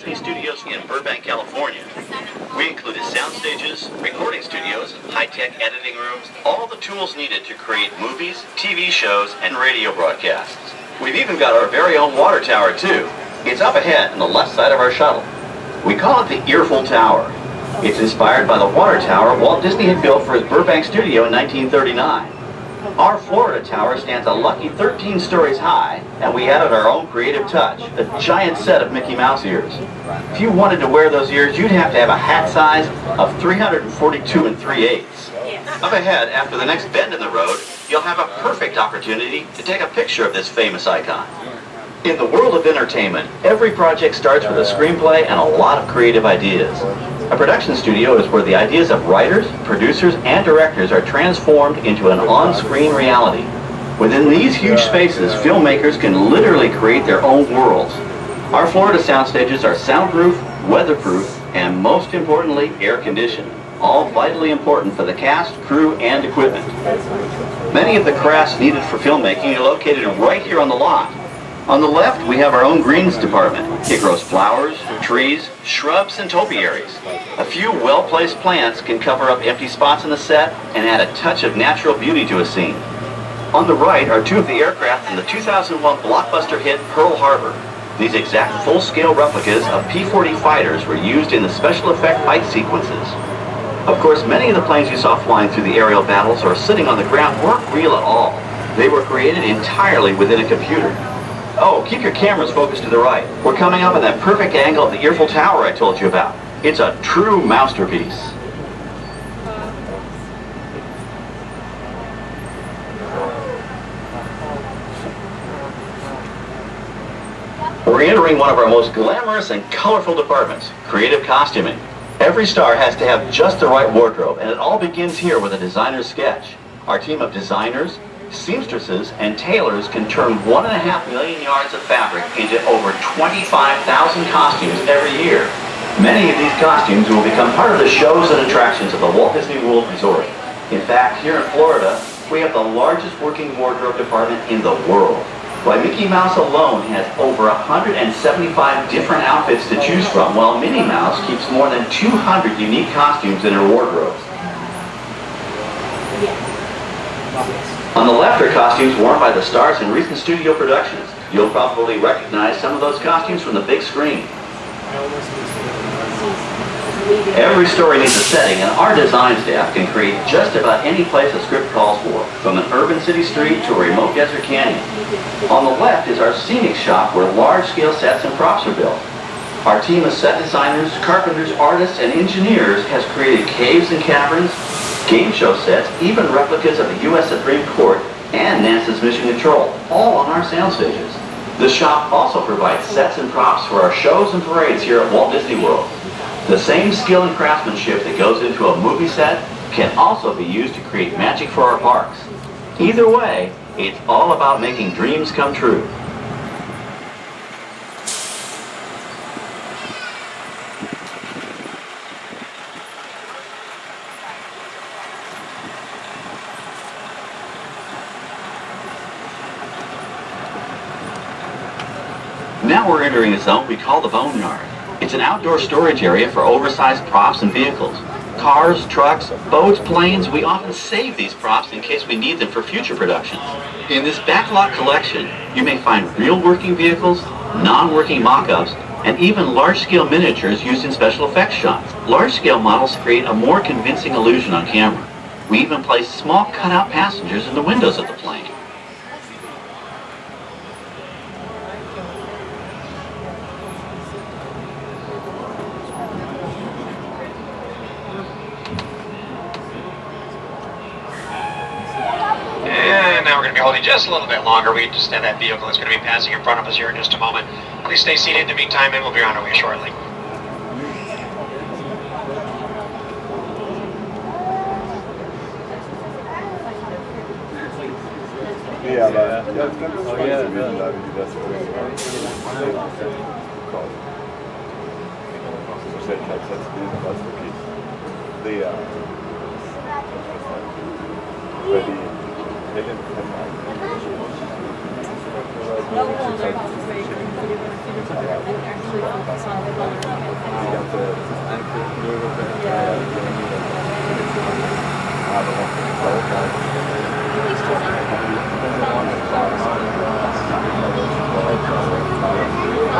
Disney Studios in Burbank, California. We included sound stages, recording studios, high-tech editing rooms, all the tools needed to create movies, TV shows, and radio broadcasts. We've even got our very own water tower, too. It's up ahead on the left side of our shuttle. We call it the Earful Tower. It's inspired by the water tower Walt Disney had built for his Burbank studio in 1939. Our Florida tower stands a lucky 13 stories high, and we added our own creative touch, a giant set of Mickey Mouse ears. If you wanted to wear those ears, you'd have to have a hat size of 342 3/8. Up ahead, after the next bend in the road, you'll have a perfect opportunity to take a picture of this famous icon. In the world of entertainment, every project starts with a screenplay and a lot of creative ideas. A production studio is where the ideas of writers, producers, and directors are transformed into an on-screen reality. Within these huge spaces, filmmakers can literally create their own worlds. Our Florida sound stages are soundproof, weatherproof, and most importantly, air-conditioned. All vitally important for the cast, crew, and equipment. Many of the crafts needed for filmmaking are located right here on the lot. On the left, we have our own greens department. It grows flowers, trees, shrubs, and topiaries. A few well-placed plants can cover up empty spots in the set and add a touch of natural beauty to a scene. On the right are two of the aircraft from the 2001 blockbuster hit Pearl Harbor. These exact full-scale replicas of P-40 fighters were used in the special effect fight sequences. Of course, many of the planes you saw flying through the aerial battles or sitting on the ground weren't real at all. They were created entirely within a computer. Oh, keep your cameras focused to the right. We're coming up at that perfect angle of the Earful Tower I told you about. It's a true masterpiece. We're entering one of our most glamorous and colorful departments, creative costuming. Every star has to have just the right wardrobe, and it all begins here with a designer's sketch. Our team of designers, seamstresses, and tailors can turn 1.5 million yards of fabric into over 25,000 costumes every year. Many of these costumes will become part of the shows and attractions of the Walt Disney World Resort. In fact, here in Florida, we have the largest working wardrobe department in the world. Why, Mickey Mouse alone has over 175 different outfits to choose from, while Minnie Mouse keeps more than 200 unique costumes in her wardrobes. On the left are costumes worn by the stars in recent studio productions. You'll probably recognize some of those costumes from the big screen. Every story needs a setting, and our design staff can create just about any place a script calls for, from an urban city street to a remote desert canyon. On the left is our scenic shop where large-scale sets and props are built. Our team of set designers, carpenters, artists, and engineers has created caves and caverns, game show sets, even replicas of the U.S. Supreme Court and NASA's Mission Control, all on our sound stages. The shop also provides sets and props for our shows and parades here at Walt Disney World. The same skill and craftsmanship that goes into a movie set can also be used to create magic for our parks. Either way, it's all about making dreams come true. Now we're entering a zone we call the Boneyard. It's an outdoor storage area for oversized props and vehicles. Cars, trucks, boats, planes, we often save these props in case we need them for future productions. In this Backlot collection, you may find real working vehicles, non-working mock-ups, and even large-scale miniatures used in special effects shots. Large-scale models create a more convincing illusion on camera. We even place small cutout passengers in the windows of the plane. Now we're going to be holding just a little bit longer. We just have that vehicle that's going to be passing in front of us here in just a moment. Please stay seated in the meantime, and we'll be on our way shortly.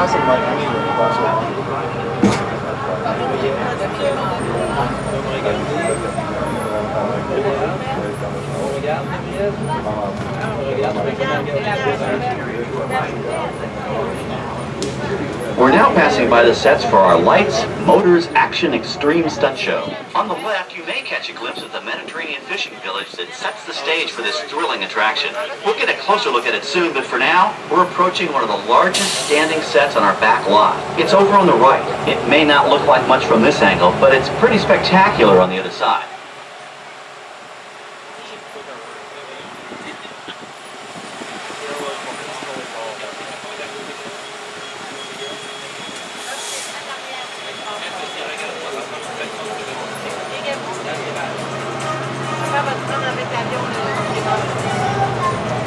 passing like anywhere. We're now passing by the sets for our Lights, Motors, Action Extreme Stunt Show. On the left, you may catch a glimpse of the Mediterranean fishing village that sets the stage for this thrilling attraction. We'll get a closer look at it soon, but for now, we're approaching one of the largest standing sets on our back lot. It's over on the right. It may not look like much from this angle, but it's pretty spectacular on the other side.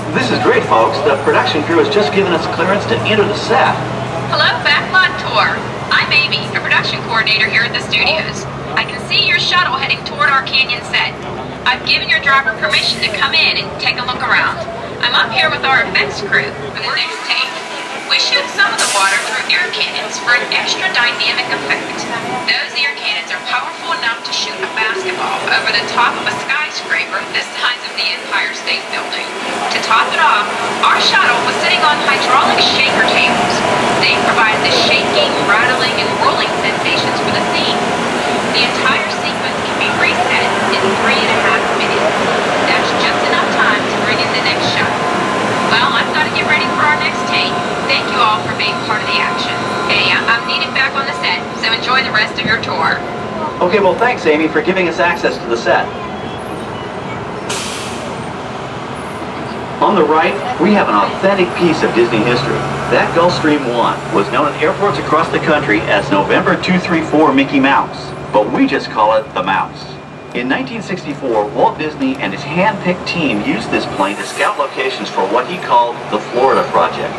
This is great, folks. The production crew has just given us clearance to enter the set. Hello, Backlot Tour. I'm Amy, a production coordinator here at the studios. I can see your shuttle heading toward our canyon set. I've given your driver permission to come in and take a look around. I'm up here with our effects crew for the next take. We shoot some of the water through air cannons for an extra dynamic effect. Those air cannons are powerful enough to shoot a basketball over the top of a skyscraper the size of the Empire State Building. To top it off, our shuttle was sitting on hydraulic shaker tables. They provided the shaking, rattling, and rolling sensations for the scene. The entire sequence can be reset in 3.5 minutes. That's just enough time to bring in the next shuttle. Well, I've got to get ready for our next take. Thank you all for being part of the action. Hey, I'm needed back on the set, so enjoy the rest of your tour. Okay, well, thanks, Amy, for giving us access to the set. On the right, we have an authentic piece of Disney history. That Gulfstream 1 was known at airports across the country as November 234 Mickey Mouse, but we just call it the Mouse. In 1964, Walt Disney and his hand-picked team used this plane to scout locations for what he called the Florida Project.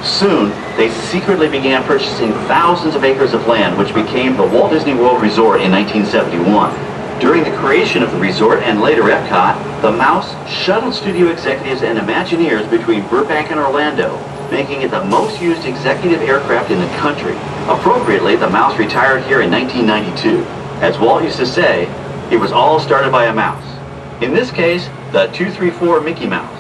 Soon, they secretly began purchasing thousands of acres of land, which became the Walt Disney World Resort in 1971. During the creation of the resort and later Epcot, the Mouse shuttled studio executives and Imagineers between Burbank and Orlando, making it the most used executive aircraft in the country. Appropriately, the Mouse retired here in 1992. As Walt used to say, it was all started by a mouse. In this case, the 234 Mickey Mouse.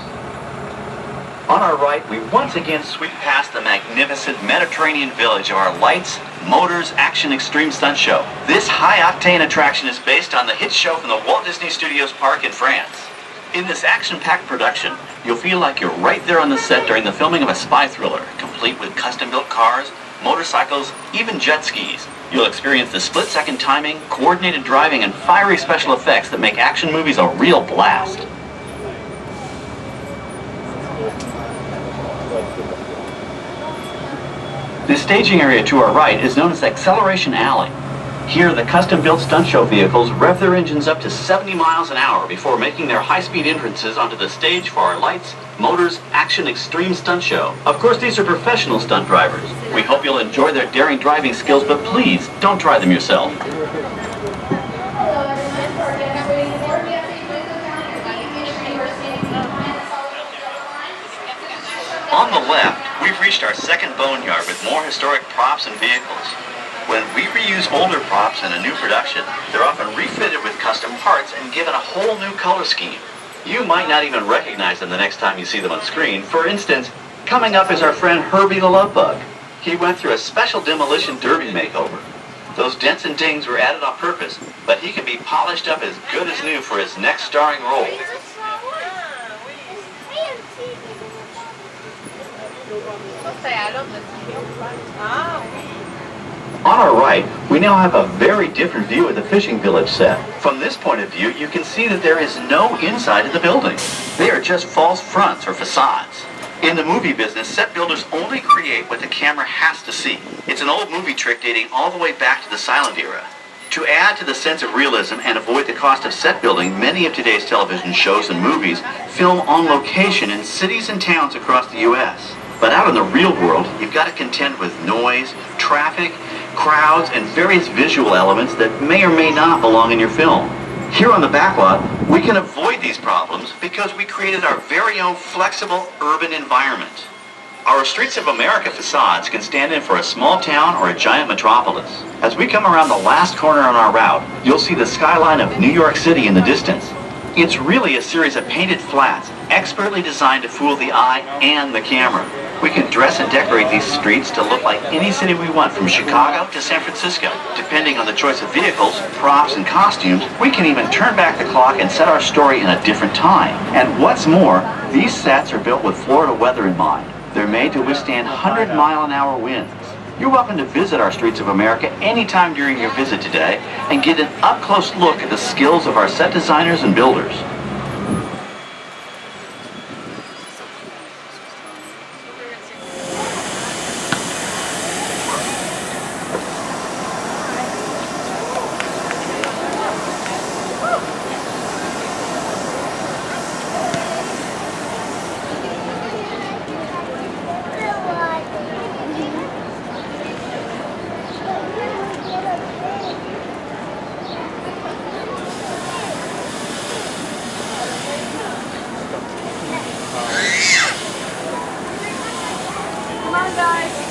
On our right, we once again sweep past the magnificent Mediterranean village of our Lights, Motors, Action Extreme Stunt Show. This high-octane attraction is based on the hit show from the Walt Disney Studios Park in France. In this action-packed production, you'll feel like you're right there on the set during the filming of a spy thriller, complete with custom-built cars, motorcycles, even jet skis. You'll experience the split-second timing, coordinated driving, and fiery special effects that make action movies a real blast. The staging area to our right is known as Acceleration Alley. Here, the custom-built stunt show vehicles rev their engines up to 70 miles an hour before making their high-speed entrances onto the stage for our Lights, Motors, Action Extreme Stunt Show. Of course, these are professional stunt drivers. We hope you'll enjoy their daring driving skills, but please, don't try them yourself. On the left, we've reached our second boneyard with more historic props and vehicles. When we reuse older props in a new production, they're often refitted with custom parts and given a whole new color scheme. You might not even recognize them the next time you see them on screen. For instance, coming up is our friend Herbie the Love Bug. He went through a special demolition derby makeover. Those dents and dings were added on purpose, but he can be polished up as good as new for his next starring role. On our right, we now have a very different view of the fishing village set. From this point of view, you can see that there is no inside of the building. They are just false fronts or facades. In the movie business, set builders only create what the camera has to see. It's an old movie trick dating all the way back to the silent era. To add to the sense of realism and avoid the cost of set building, many of today's television shows and movies film on location in cities and towns across the U.S. But out in the real world, you've got to contend with noise, traffic, crowds, and various visual elements that may or may not belong in your film. Here on the Backlot, we can avoid these problems because we created our very own flexible urban environment. Our Streets of America facades can stand in for a small town or a giant metropolis. As we come around the last corner on our route, you'll see the skyline of New York City in the distance. It's really a series of painted flats, expertly designed to fool the eye and the camera. We can dress and decorate these streets to look like any city we want, from Chicago to San Francisco. Depending on the choice of vehicles, props, and costumes, we can even turn back the clock and set our story in a different time. And what's more, these sets are built with Florida weather in mind. They're made to withstand 100-mile-an-hour winds. You're welcome to visit our Streets of America anytime during your visit today and get an up-close look at the skills of our set designers and builders. Come on, guys.